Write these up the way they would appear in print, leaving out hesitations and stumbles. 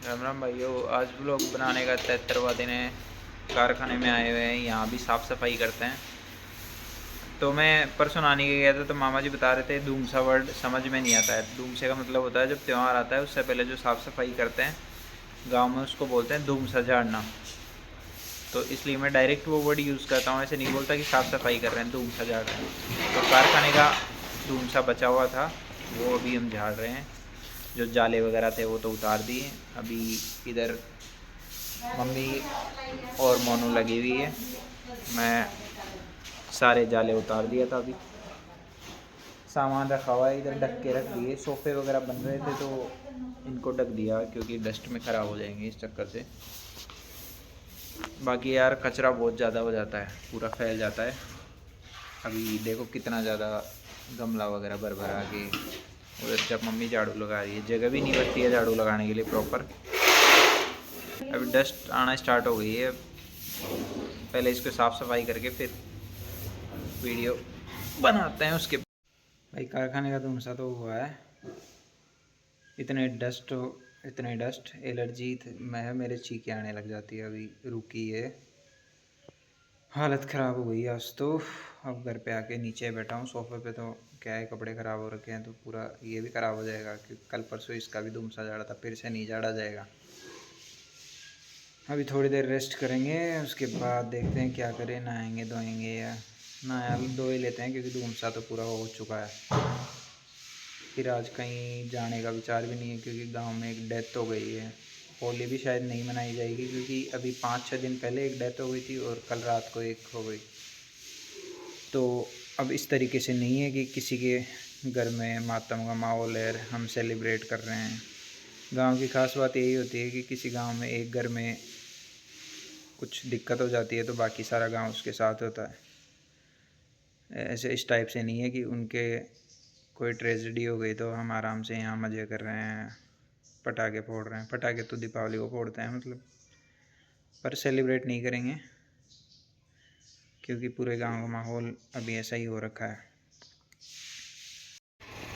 राम राम भाइयों। आज ब्लॉग बनाने का 73वां दिन है। कारखाने में आए हुए हैं, यहाँ भी साफ़ सफाई करते हैं। तो मैं परसों नानी के गया था तो मामा जी बता रहे थे धूमसा वर्ड समझ में नहीं आता है। धूमसे का मतलब होता है जब त्यौहार आता है उससे पहले जो साफ़ सफाई करते हैं गांव में उसको बोलते हैं धूमसा झाड़ना। तो इसलिए मैं डायरेक्ट वो वर्ड यूज़ करता हूँ, ऐसे नहीं बोलता कि साफ़ सफाई कर रहे हैं, धूमसा झाड़ रहे हैं। तो कारखाने का धूमसा बचा हुआ था वो अभी हम झाड़ रहे हैं। जो जाले वगैरह थे वो तो उतार दिए। अभी इधर मम्मी और मोनू लगी हुई है। मैं सारे जाले उतार दिया था। अभी सामान रखा हुआ है इधर, ढक के रख दिए। सोफ़े वगैरह बन रहे थे तो इनको ढक दिया क्योंकि डस्ट में ख़राब हो जाएंगे इस चक्कर से। बाकी यार कचरा बहुत ज़्यादा हो जाता है, पूरा फैल जाता है। अभी देखो कितना ज़्यादा गमला वगैरह भर भरा के उधर जब मम्मी झाड़ू लगा रही है, जगह भी नहीं बचती है झाड़ू लगाने के लिए प्रॉपर। अभी डस्ट आना स्टार्ट हो गई है। पहले इसको साफ़ सफाई करके फिर वीडियो बनाते हैं उसके। भाई कारखाने का धुआं तो हुआ है। इतने डस्ट एलर्जी में मेरे चीखें आने लग जाती है। अभी रुकी है, हालत ख़राब हो गई आज तो। अब घर पे आके नीचे बैठा हूँ सोफ़े पे, तो क्या है कपड़े ख़राब हो रखे हैं तो पूरा ये भी ख़राब हो जाएगा क्योंकि कल परसों इसका भी धुमसा झाड़ा था, फिर से नहीं झाड़ा जाएगा। अभी थोड़ी देर रेस्ट करेंगे, उसके बाद देखते हैं क्या करें, नहाएंगे धोएंगे या नहा धो ही लेते हैं क्योंकि धुमसा तो पूरा हो चुका है। फिर आज कहीं जाने का विचार भी नहीं है क्योंकि गांव में एक डेथ हो गई है। होली भी शायद नहीं मनाई जाएगी क्योंकि अभी 5-6 दिन पहले एक डेथ हो गई थी और कल रात को एक हो गई। तो अब इस तरीके से नहीं है कि किसी के घर में मातम का माहौल है हम सेलिब्रेट कर रहे हैं। गांव की खास बात यही होती है कि किसी गांव में एक घर में कुछ दिक्कत हो जाती है तो बाकी सारा गांव उसके साथ होता है। ऐसे इस टाइप से नहीं है कि उनके कोई ट्रेजेडी हो गई तो हम आराम से यहाँ मज़े कर रहे हैं, पटाखे फोड़ रहे हैं। पटाखे तो दीपावली को फोड़ते हैं मतलब, पर सेलिब्रेट नहीं करेंगे क्योंकि पूरे गांव का माहौल अभी ऐसा ही हो रखा है।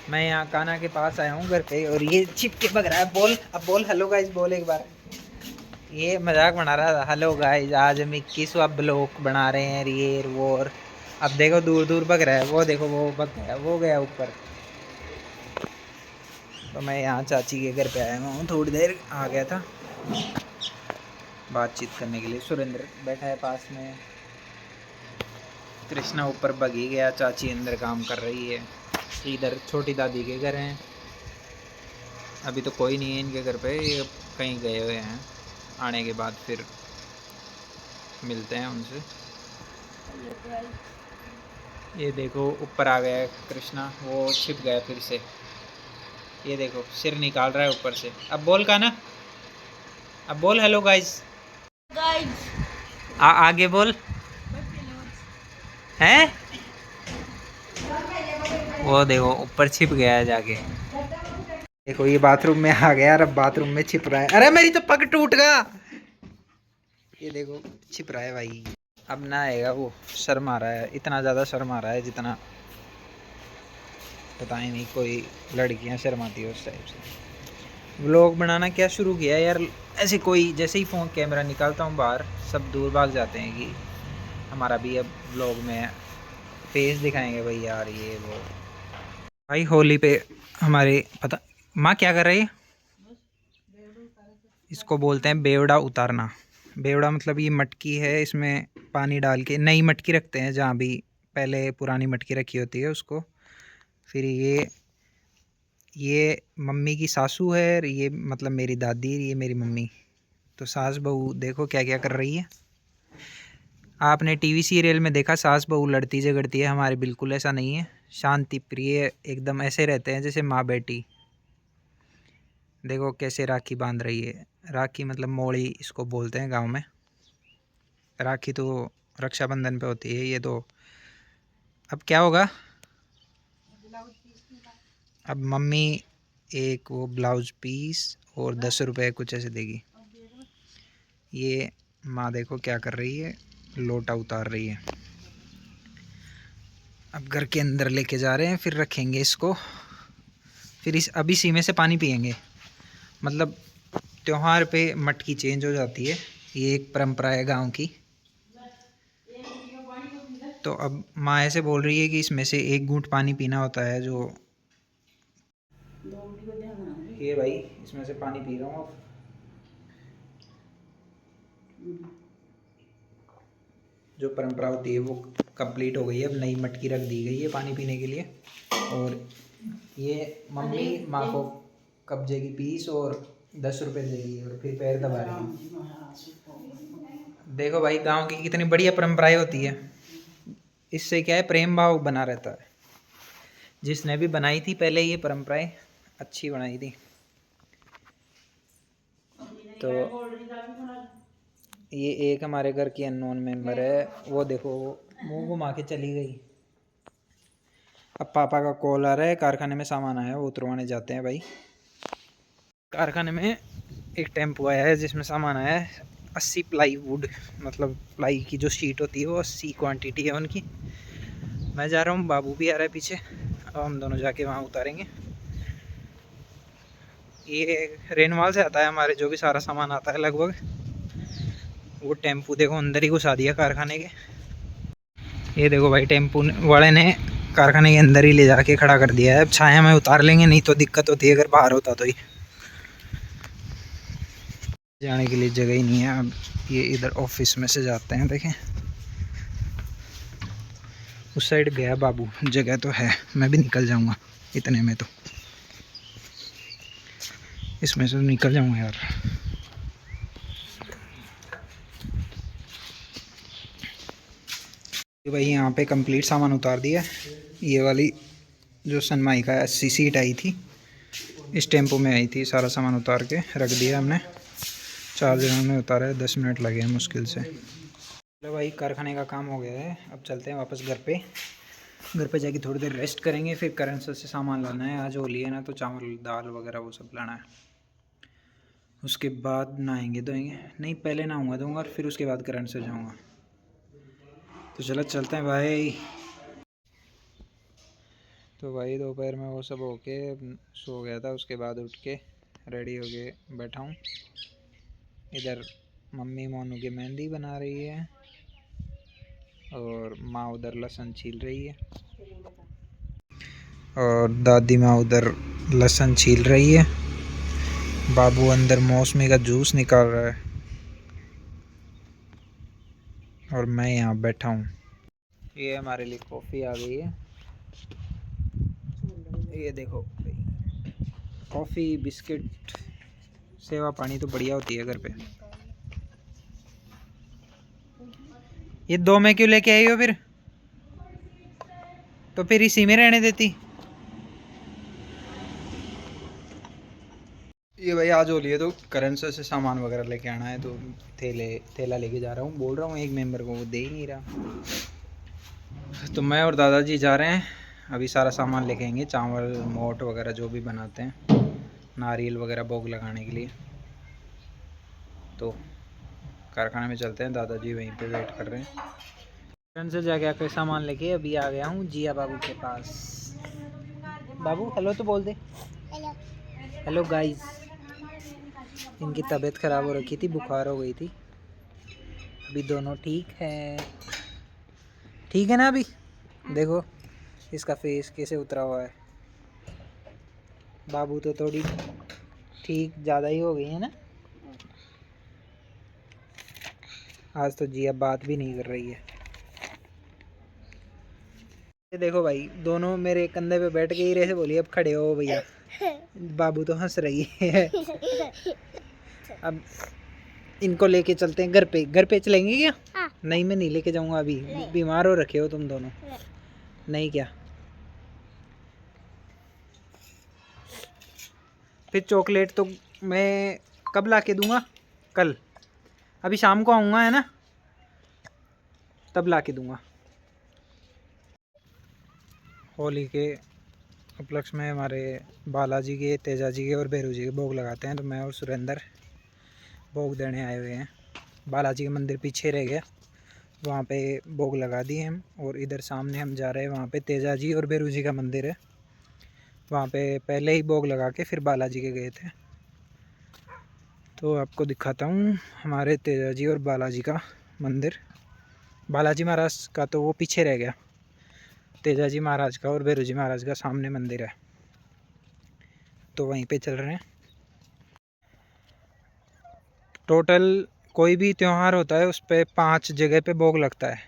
मैं यहाँ कान्हा के पास आया हूँ घर पे और ये चिपके भग रहा है। बोल, अब बोल हेलो गाइस, बोल एक बार। ये मजाक बना रहा था, हेलो गाइस आज हम 21वां ब्लॉग बना रहे हैं ये वो। और अब देखो दूर दूर भग रहा है वो, देखो वो भग गया, वो गया ऊपर। तो मैं यहाँ चाची के घर पे आया हूँ, थोड़ी देर आ गया था बातचीत करने के लिए। सुरेंद्र बैठा है पास में, कृष्णा ऊपर भगी गया, चाची अंदर काम कर रही है। इधर छोटी दादी के घर हैं। अभी तो कोई नहीं है इनके घर पे, ये कहीं गए हुए हैं। आने के बाद फिर मिलते हैं उनसे। ये देखो ऊपर आ गया कृष्णा, वो छिप गया फिर से। ये देखो सिर निकाल रहा है ऊपर से। अब बोल का ना, अब बोल हेलो गाइस। गाइस आगे बोल। हैं वो देखो ऊपर छिप गया है जाके। देखो ये बाथरूम में आ गया और अब बाथरूम में छिप रहा है। अरे मेरी तो पग टूट गया। ये देखो छिप रहा है भाई। अब ना आएगा वो, शर्म आ रहा है, इतना ज़्यादा शर्म आ रहा है जितना पता ही नहीं कोई लड़कियां शर्माती है उस टाइप से। व्लॉग बनाना क्या शुरू किया यार, ऐसे कोई जैसे ही फ़ोन कैमरा निकालता हूँ बाहर सब दूर भाग जाते हैं कि हमारा भी अब व्लॉग में फेस दिखाएंगे भाई यार ये वो। भाई होली पे हमारे पता माँ क्या कर रही है, इसको बोलते हैं बेवड़ा उतारना। बेवड़ा मतलब ये मटकी है, इसमें पानी डाल के नई मटकी रखते हैं जहाँ भी पहले पुरानी मटकी रखी होती है उसको। फिर ये मम्मी की सासू है और ये मतलब मेरी दादी, ये मेरी मम्मी। तो सास बहू देखो क्या क्या कर रही है। आपने टीवी सीरियल में देखा सास बहू लड़ती झगड़ती है, हमारे बिल्कुल ऐसा नहीं है। शांति प्रिय एकदम ऐसे रहते हैं जैसे माँ बेटी। देखो कैसे राखी बांध रही है। राखी मतलब मोड़ी इसको बोलते हैं गांव में। राखी तो रक्षाबंधन पे होती है। ये तो अब क्या होगा, अब मम्मी एक वो ब्लाउज पीस और 10 रुपये कुछ ऐसे देगी। ये माँ देखो क्या कर रही है, लोटा उतार रही है। अब घर के अंदर लेके जा रहे हैं, फिर रखेंगे इसको, फिर अभी इसी में से पानी पियेंगे। मतलब त्योहार पे मटकी चेंज हो जाती है, ये एक परंपरा है गांव की। तो अब माँ ऐसे बोल रही है कि इसमें से एक घूंट पानी पीना होता है, जो ये भाई इसमें से पानी पी रहा हूँ अब। जो परंपरा होती है वो कंप्लीट हो गई है, अब नई मटकी रख दी गई है पानी पीने के लिए। और ये मम्मी माँ को कब्जे की पीस और 10 रुपये देगी और फिर पैर दबा रही है। देखो भाई गांव की कितनी बढ़िया परंपराएं होती है, इससे क्या है प्रेम भाव बना रहता है। जिसने भी बनाई थी पहले ये परंपराएं अच्छी बनाई थी। तो ये एक हमारे घर की अननोन मेंबर है, वो देखो मुंह घुमा के चली गई। अब पापा का कॉल आ रहा है, कारखाने में सामान आया है, वो उतरवाने जाते हैं भाई। कारखाने में एक टेम्पो आया है जिसमें सामान आया है 80 प्लाई वुड, मतलब प्लाई की जो शीट होती है वो 80 क्वांटिटी है उनकी। मैं जा रहा हूँ, बाबू भी आ रहा है पीछे, अब हम दोनों जाके वहाँ उतारेंगे। ये रेनवाल से आता है हमारे जो भी सारा सामान आता है लगभग। वो टेम्पू देखो अंदर ही घुसा दिया कारखाने के। ये देखो भाई टेम्पू वाले ने कारखाने के अंदर ही ले जाके खड़ा कर दिया है। अब छाया में उतार लेंगे, नहीं तो दिक्कत होती है अगर बाहर होता तो ही। जाने के लिए जगह ही नहीं है। अब ये इधर ऑफिस में से जाते हैं, देखें उस साइड गया बाबू, जगह तो है, मैं भी निकल जाऊंगा इतने में, तो इसमें से निकल जाऊंगा यार। भाई यहाँ पे कंप्लीट सामान उतार दिया। ये वाली जो सनमाइका 80 सीट आई थी इस टेम्पो में आई थी, सारा सामान उतार के रख दिया हमने। 4 दिनों में उतारा है, 10 मिनट लगे हैं मुश्किल से। चलो भाई कारखाने का काम हो गया है, अब चलते हैं वापस घर पे। घर पे जाके थोड़ी देर रेस्ट करेंगे, फिर करण सर से सामान लाना है। आज होली है ना, तो चावल दाल वगैरह वो सब लाना है। उसके बाद नहाएंगे धोएंगे, नहीं पहले नहाऊंगा धोऊंगा और फिर उसके बाद करण सर जाऊँगा। तो चलो चलते हैं भाई। तो भाई दोपहर में वो सब होके सो गया था, उसके बाद उठ के रेडी हो के बैठा हूँ। इधर मम्मी मोनू की मेहंदी बना रही है और माँ उधर लहसुन छील रही है और दादी माँ उधर लहसुन छील रही है। बाबू अंदर मौसमी का जूस निकाल रहा है और मैं यहाँ बैठा हूँ। ये हमारे लिए कॉफ़ी आ गई है, ये देखो कॉफ़ी बिस्किट सेवा पानी तो बढ़िया होती है घर पे। ये 2 में क्यों लेके आई हो फिर, तो फिर इसी में रहने देती। ये भाई आज होली है तो करण सर से सामान वगैरह लेके आना है, तो थैला लेके जा रहा हूँ। बोल रहा हूँ एक मेंबर को, वो दे ही नहीं रहा। तो मैं और दादाजी जा रहे हैं, अभी सारा सामान लेके आएंगे, चावल मोट वगैरह जो भी बनाते हैं, नारियल वगैरह भोग लगाने के लिए। तो कारखाने में चलते हैं, दादाजी वहीं पे वेट कर रहे हैं। करण से जाके आकर सामान लेके अभी आ गया हूँ जिया बाबू के पास। बाबू हेलो तो बोल दे। Hello guys. इनकी तबीयत ख़राब हो रखी थी, बुखार हो गई थी, अभी दोनों ठीक है। ठीक है ना अभी, देखो इसका फेस कैसे उतरा हुआ है। बाबू तो थोड़ी ठीक ज़्यादा ही हो गई है ना। आज तो जिया बात भी नहीं कर रही है। ये देखो भाई दोनों मेरे कंधे पे बैठ के ही रहे, बोली अब खड़े हो भैया। बाबू तो हंस रही है। अब इनको लेके चलते हैं घर पे। घर पे चलेंगे क्या? नहीं मैं नहीं लेके जाऊंगा, अभी बीमार हो रखे हो तुम दोनों। नहीं क्या? फिर चॉकलेट तो मैं कब ला के दूंगा? कल, अभी शाम को आऊँगा है ना, तब ला के दूंगा। होली के उपलक्ष्य में हमारे बालाजी के, तेजा जी के और भैरू जी के भोग लगाते हैं, तो मैं और सुरेंद्र भोग देने आए हुए हैं। बालाजी के मंदिर पीछे रह गया, वहाँ पे भोग लगा दिए हम, और इधर सामने हम जा रहे हैं, वहाँ पे तेजा जी और भैरू जी का मंदिर है, वहाँ पे पहले ही भोग लगा के फिर बालाजी के गए थे। तो आपको दिखाता हूँ हमारे तेजाजी और बालाजी का मंदिर। बालाजी महाराज का तो वो पीछे रह गया, तेजाजी महाराज का और भैरू जी महाराज का सामने मंदिर है, तो वहीं पे चल रहे हैं। टोटल कोई भी त्यौहार होता है उस पे 5 जगह पे भोग लगता है।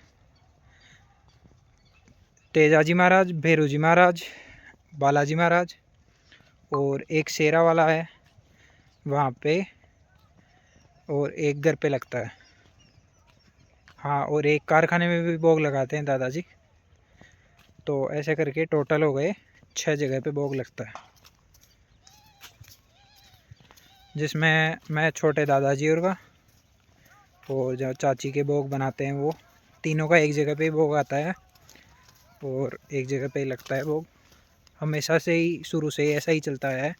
तेजाजी महाराज, भैरू जी महाराज, बालाजी महाराज और एक शेरा वाला है वहाँ पे, और एक घर पे लगता है। हाँ, और एक कारखाने में भी भोग लगाते हैं दादाजी। तो ऐसे करके टोटल हो गए 6 जगह पे भोग लगता है, जिसमें मैं छोटे दादाजी और का और जो चाची के भोग बनाते हैं वो तीनों का एक जगह पे ही भोग आता है और एक जगह पे ही लगता है भोग। हमेशा से ही शुरू से ही ऐसा ही चलता है।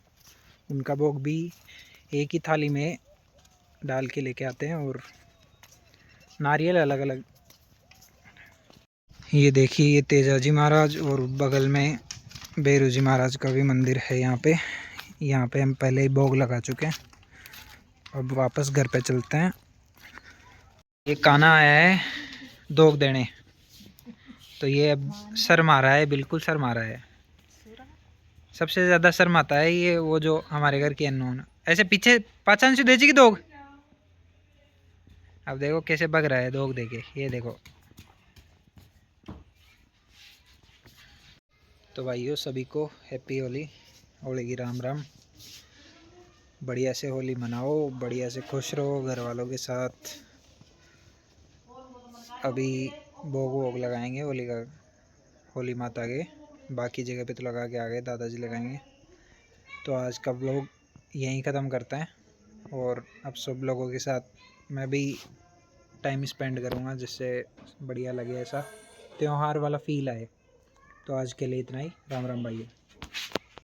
उनका भोग भी एक ही थाली में डाल के लेके आते हैं और नारियल अलग अलग। ये देखिए, ये तेजाजी महाराज और बगल में भैरू जी महाराज का भी मंदिर है। यहाँ पे हम पहले ही भोग लगा चुके हैं। अब वापस घर पे चलते हैं। ये काना आया है दोग देने, तो ये अब शर्म आ रहा है, बिल्कुल शर्म आ रहा है। सबसे ज़्यादा शर्म आता है ये वो जो हमारे घर की अननोन ऐसे पीछे पाचन से देजी की दोग। अब देखो कैसे भग रहा है दोग देके, ये देखो। तो भाइयों, सभी को हैप्पी होली, होली की राम राम। बढ़िया से होली मनाओ, बढ़िया से खुश रहो घर वालों के साथ। अभी भोग वोग लगाएंगे होली का, होली माता के। बाकी जगह पे तो लगा के आ गए, दादाजी लगाएंगे। तो आज का व्लॉग यहीं ख़त्म करते हैं और अब सब लोगों के साथ मैं भी टाइम स्पेंड करूँगा जिससे बढ़िया लगे, ऐसा त्यौहार वाला फील आए। तो आज के लिए इतना ही। राम राम भाइयों।